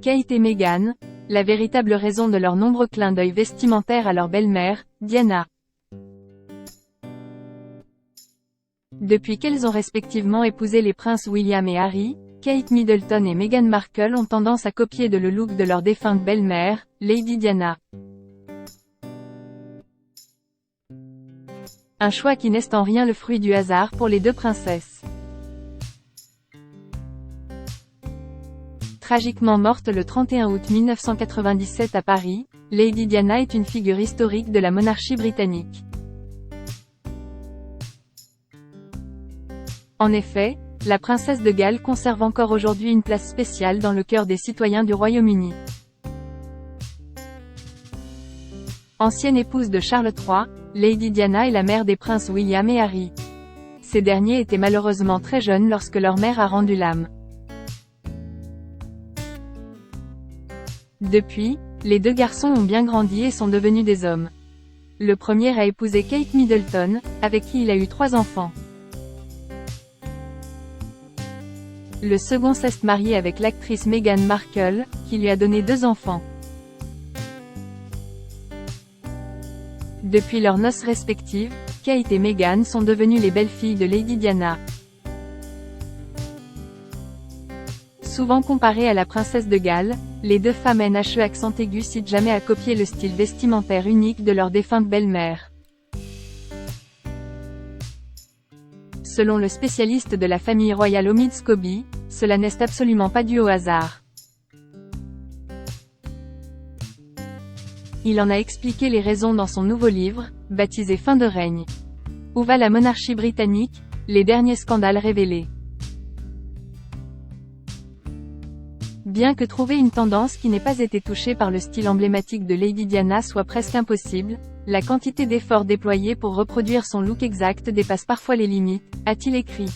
Kate et Meghan, la véritable raison de leurs nombreux clins d'œil vestimentaires à leur belle-mère, Diana. Depuis qu'elles ont respectivement épousé les princes William et Harry, Kate Middleton et Meghan Markle ont tendance à copier le look de leur défunte belle-mère, Lady Diana. Un choix qui n'est en rien le fruit du hasard pour les deux princesses. Tragiquement morte le 31 août 1997 à Paris, Lady Diana est une figure historique de la monarchie britannique. En effet, la princesse de Galles conserve encore aujourd'hui une place spéciale dans le cœur des citoyens du Royaume-Uni. Ancienne épouse de Charles III, Lady Diana est la mère des princes William et Harry. Ces derniers étaient malheureusement très jeunes lorsque leur mère a rendu l'âme. Depuis, les deux garçons ont bien grandi et sont devenus des hommes. Le premier a épousé Kate Middleton, avec qui il a eu 3 enfants. Le second s'est marié avec l'actrice Meghan Markle, qui lui a donné 2 enfants. Depuis leurs noces respectives, Kate et Meghan sont devenues les belles-filles de Lady Diana. Souvent comparées à la princesse de Galles, les deux femmes NHE accent aigu citent jamais à copier le style vestimentaire unique de leur défunte belle-mère. Selon le spécialiste de la famille royale Omid Scobie, cela n'est absolument pas dû au hasard. Il en a expliqué les raisons dans son nouveau livre, baptisé Fin de règne. Où va la monarchie britannique? Les derniers scandales révélés. Bien que trouver une tendance qui n'ait pas été touchée par le style emblématique de Lady Diana soit presque impossible, la quantité d'efforts déployés pour reproduire son look exact dépasse parfois les limites, a-t-il écrit.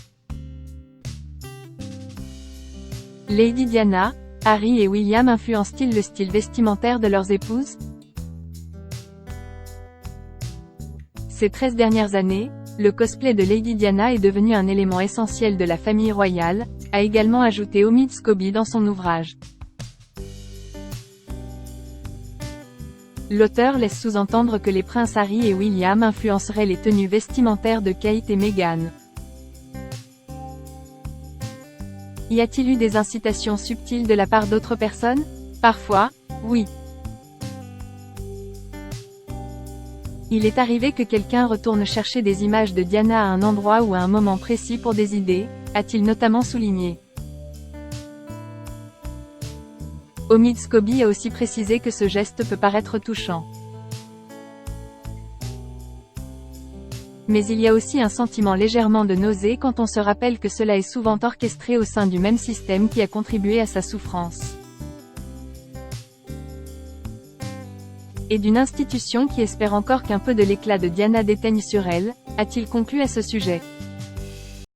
Lady Diana, Harry et William influencent-ils le style vestimentaire de leurs épouses? Ces 13 dernières années, le cosplay de Lady Diana est devenu un élément essentiel de la famille royale, a également ajouté Omid Scobie dans son ouvrage. L'auteur laisse sous-entendre que les princes Harry et William influenceraient les tenues vestimentaires de Kate et Meghan. Y a-t-il eu des incitations subtiles de la part d'autres personnes? Parfois, oui. Il est arrivé que quelqu'un retourne chercher des images de Diana à un endroit ou à un moment précis pour des idées, a-t-il notamment souligné. Omid Scobie a aussi précisé que ce geste peut paraître touchant. Mais il y a aussi un sentiment légèrement de nausée quand on se rappelle que cela est souvent orchestré au sein du même système qui a contribué à sa souffrance. Et d'une institution qui espère encore qu'un peu de l'éclat de Diana déteigne sur elle, a-t-il conclu à ce sujet.